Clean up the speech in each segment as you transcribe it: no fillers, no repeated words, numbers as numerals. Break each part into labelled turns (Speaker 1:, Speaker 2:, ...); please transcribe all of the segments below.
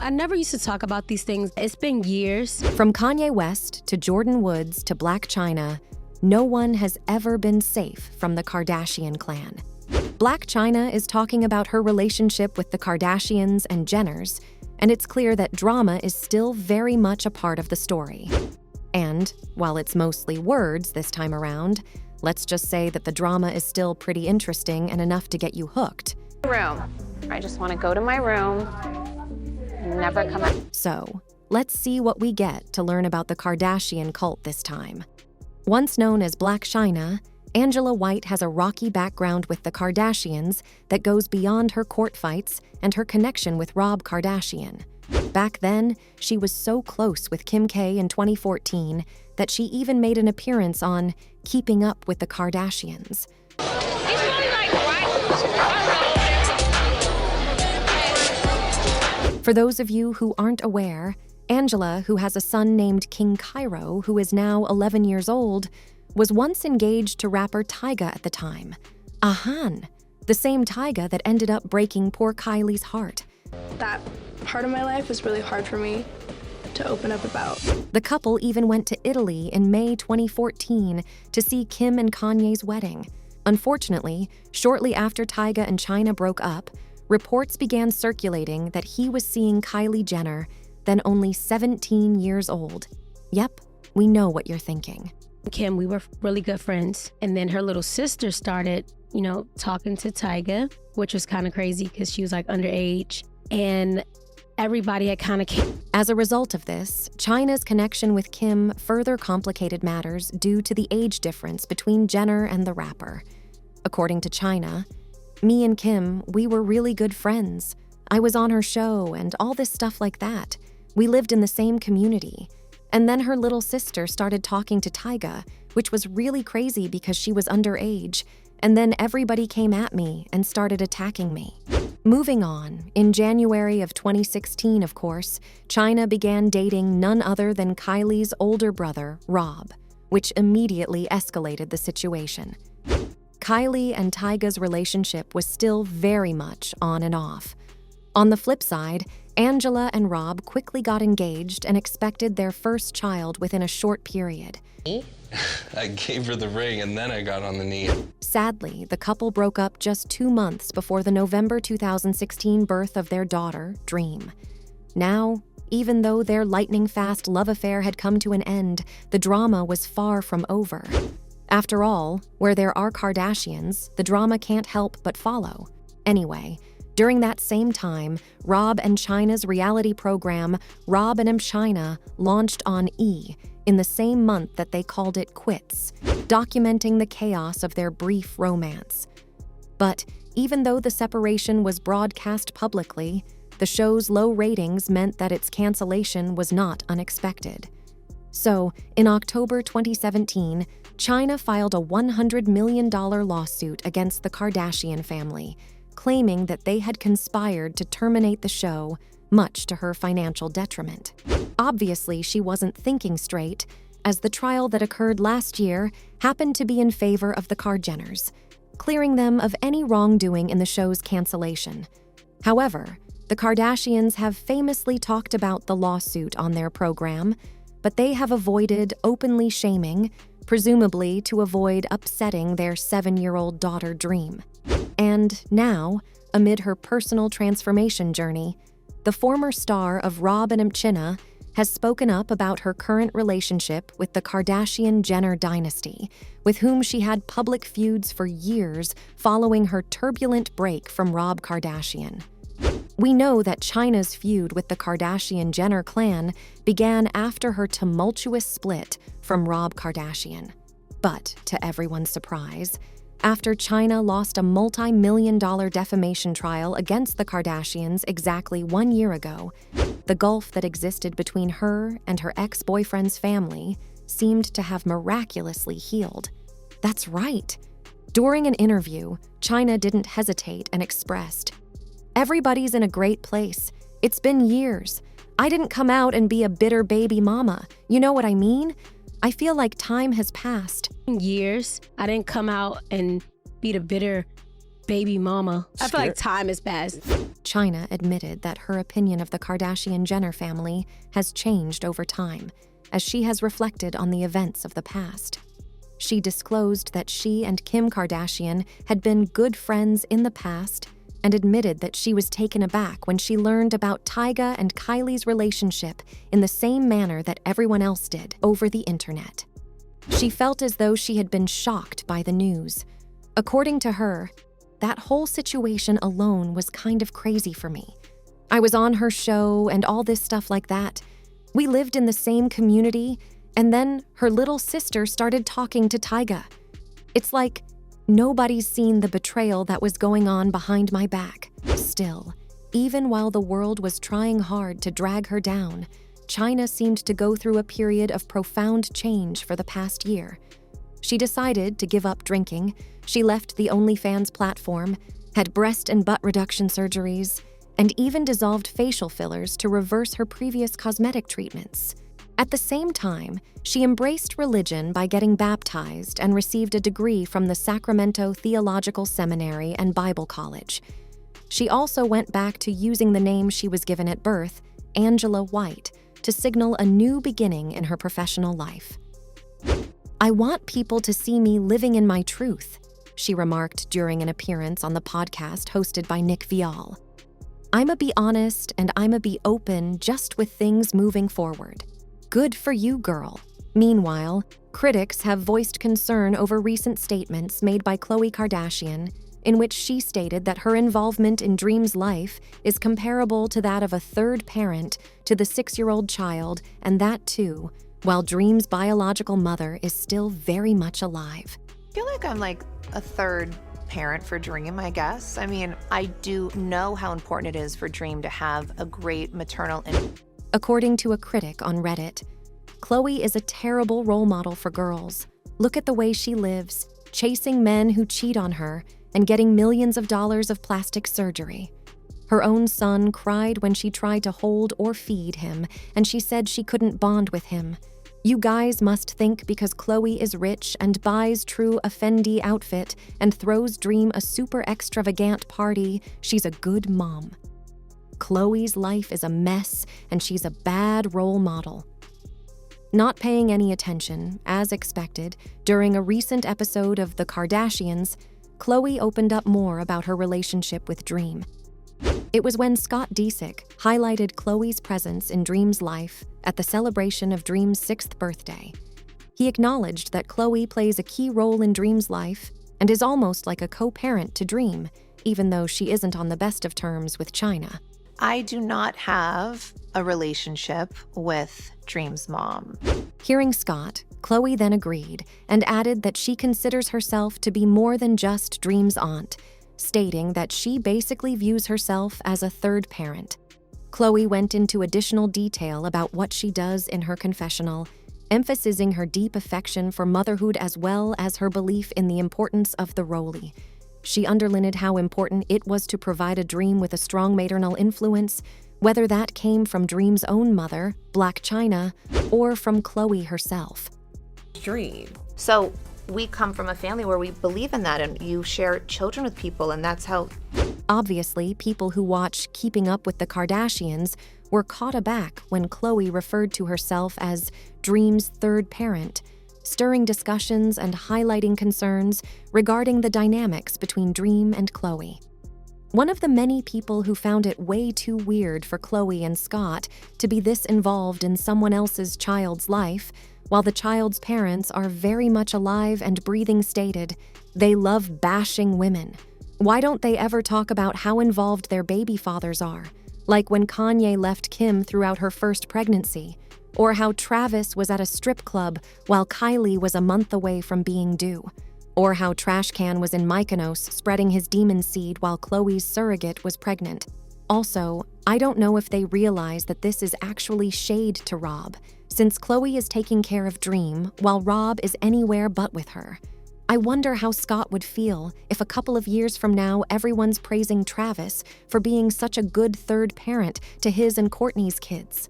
Speaker 1: I never used to talk about these things. It's been years.
Speaker 2: From Kanye West to Jordyn Woods to Blac Chyna, no one has ever been safe from the Kardashian clan. Blac Chyna is talking about her relationship with the Kardashians and Jenners, and it's clear that drama is still very much a part of the story. And, while it's mostly words this time around, let's just say that the drama is still pretty interesting and enough to get you hooked.
Speaker 3: Room. I just want to go to my room and never come out.
Speaker 2: So, let's see what we get to learn about the Kardashian cult this time. Once known as Blac Chyna, Angela White has a rocky background with the Kardashians that goes beyond her court fights and her connection with Rob Kardashian. Back then, she was so close with Kim K in 2014 that she even made an appearance on Keeping Up with the Kardashians. For those of you who aren't aware, Angela, who has a son named King Cairo, who is now 11 years old, was once engaged to rapper Tyga at the time. Ahan, the same Tyga that ended up breaking poor Kylie's heart.
Speaker 4: That part of my life is really hard for me to open up about.
Speaker 2: The couple even went to Italy in May 2014 to see Kim and Kanye's wedding. Unfortunately, shortly after Tyga and Chyna broke up, reports began circulating that he was seeing Kylie Jenner, then only 17 years old. Yep, we know what you're thinking.
Speaker 1: Kim, we were really good friends. And then her little sister started, talking to Tyga, which was kind of crazy because she was like underage. And everybody had kind of...
Speaker 2: As a result of this, Chyna's connection with Kim further complicated matters due to the age difference between Jenner and the rapper. According to Chyna, me and Kim, we were really good friends. I was on her show and all this stuff like that. We lived in the same community. And then her little sister started talking to Tyga, which was really crazy because she was underage. And then everybody came at me and started attacking me. Moving on, in January of 2016, of course, Chyna began dating none other than Kylie's older brother, Rob, which immediately escalated the situation. Kylie and Tyga's relationship was still very much on and off. On the flip side, Angela and Rob quickly got engaged and expected their first child within a short period.
Speaker 5: I gave her the ring and then I got on the knee.
Speaker 2: Sadly, the couple broke up just 2 months before the November 2016 birth of their daughter, Dream. Now, even though their lightning-fast love affair had come to an end, the drama was far from over. After all, where there are Kardashians, the drama can't help but follow. Anyway, during that same time, Rob and Chyna's reality program, Rob and Chyna, launched on E! In the same month that they called it quits, documenting the chaos of their brief romance. But even though the separation was broadcast publicly, the show's low ratings meant that its cancellation was not unexpected. So, in October 2017, Chyna filed a $100 million lawsuit against the Kardashian family, claiming that they had conspired to terminate the show, much to her financial detriment. Obviously, she wasn't thinking straight, as the trial that occurred last year happened to be in favor of the Kardashians, clearing them of any wrongdoing in the show's cancellation. However, the Kardashians have famously talked about the lawsuit on their program, but they have avoided openly shaming, presumably to avoid upsetting their 7-year-old daughter Dream. And now, amid her personal transformation journey, the former star of Rob and Chyna has spoken up about her current relationship with the Kardashian-Jenner dynasty, with whom she had public feuds for years following her turbulent break from Rob Kardashian. We know that Chyna's feud with the Kardashian-Jenner clan began after her tumultuous split from Rob Kardashian. But, to everyone's surprise, after Chyna lost a multi-million-dollar defamation trial against the Kardashians exactly 1 year ago, the gulf that existed between her and her ex-boyfriend's family seemed to have miraculously healed. That's right. During an interview, Chyna didn't hesitate and expressed, "Everybody's in a great place. It's been years. I didn't come out and be a bitter baby mama. You know what I mean? I feel like time has passed."
Speaker 1: Years. I didn't come out and be the bitter baby mama. I feel like time has passed.
Speaker 2: Chyna admitted that her opinion of the Kardashian-Jenner family has changed over time, as she has reflected on the events of the past. She disclosed that she and Kim Kardashian had been good friends in the past and admitted that she was taken aback when she learned about Tyga and Kylie's relationship in the same manner that everyone else did, over the internet. She felt as though she had been shocked by the news. According to her, that whole situation alone was kind of crazy for me. I was on her show and all this stuff like that. We lived in the same community, and then her little sister started talking to Tyga. It's like nobody's seen the betrayal that was going on behind my back. Still, even while the world was trying hard to drag her down, Chyna seemed to go through a period of profound change for the past year. She decided to give up drinking, she left the OnlyFans platform, had breast and butt reduction surgeries, and even dissolved facial fillers to reverse her previous cosmetic treatments. At the same time, she embraced religion by getting baptized and received a degree from the Sacramento Theological Seminary and Bible College. She also went back to using the name she was given at birth, Angela White, to signal a new beginning in her professional life. "I want people to see me living in my truth," she remarked during an appearance on the podcast hosted by Nick Viall. "I'ma be honest and I'ma be open just with things moving forward. Good for you, girl." Meanwhile, critics have voiced concern over recent statements made by Khloe Kardashian, in which she stated that her involvement in Dream's life is comparable to that of a third parent to the 6-year-old child, and that too, while Dream's biological mother is still very much alive.
Speaker 6: I feel like I'm like a third parent for Dream, I guess. I mean, I do know how important it is for Dream to have a great maternal
Speaker 2: According to a critic on Reddit, Khloe is a terrible role model for girls. Look at the way she lives, chasing men who cheat on her and getting millions of dollars of plastic surgery. Her own son cried when she tried to hold or feed him, and she said she couldn't bond with him. You guys must think because Khloe is rich and buys True a Fendi outfit and throws Dream a super extravagant party, she's a good mom. Khloe's life is a mess, and she's a bad role model. Not paying any attention, as expected, during a recent episode of The Kardashians, Khloe opened up more about her relationship with Dream. It was when Scott Disick highlighted Khloe's presence in Dream's life at the celebration of Dream's 6th birthday. He acknowledged that Khloe plays a key role in Dream's life and is almost like a co-parent to Dream, even though she isn't on the best of terms with Chyna.
Speaker 6: I do not have a relationship with Dream's mom.
Speaker 2: Hearing Scott, Khloe then agreed and added that she considers herself to be more than just Dream's aunt, stating that she basically views herself as a third parent. Khloe went into additional detail about what she does in her confessional, emphasizing her deep affection for motherhood as well as her belief in the importance of the rolie. She underlined how important it was to provide a Dream with a strong maternal influence, whether that came from Dream's own mother, Blac Chyna, or from Khloe herself.
Speaker 6: Dream. So we come from a family where we believe in that, and you share children with people, and that's how...
Speaker 2: Obviously, people who watch Keeping Up with the Kardashians were caught aback when Khloe referred to herself as Dream's third parent, stirring discussions and highlighting concerns regarding the dynamics between Dream and Khloe. One of the many people who found it way too weird for Khloe and Scott to be this involved in someone else's child's life, while the child's parents are very much alive and breathing, stated, "They love bashing women. Why don't they ever talk about how involved their baby fathers are? Like when Kanye left Kim throughout her first pregnancy, or how Travis was at a strip club while Kylie was a month away from being due, or how Trashcan was in Mykonos spreading his demon seed while Khloe's surrogate was pregnant. Also, I don't know if they realize that this is actually shade to Rob, since Khloe is taking care of Dream while Rob is anywhere but with her. I wonder how Scott would feel if a couple of years from now everyone's praising Travis for being such a good third parent to his and Kourtney's kids."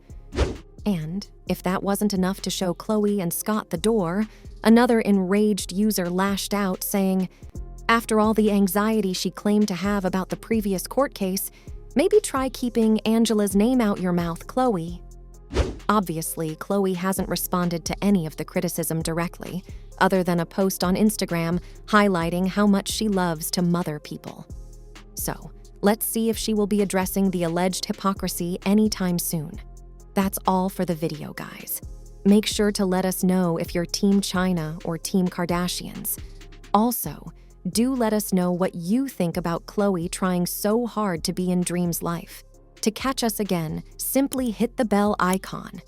Speaker 2: And if that wasn't enough to show Khloe and Scott the door, another enraged user lashed out saying, After all the anxiety she claimed to have about the previous court case, maybe try keeping Angela's name out your mouth, Khloe. Obviously, Khloe hasn't responded to any of the criticism directly, other than a post on Instagram highlighting how much she loves to mother people. So, let's see if she will be addressing the alleged hypocrisy anytime soon. That's all for the video, guys. Make sure to let us know if you're Team Chyna or Team Kardashians. Also, do let us know what you think about Khloe trying so hard to be in Dream's life. To catch us again, simply hit the bell icon.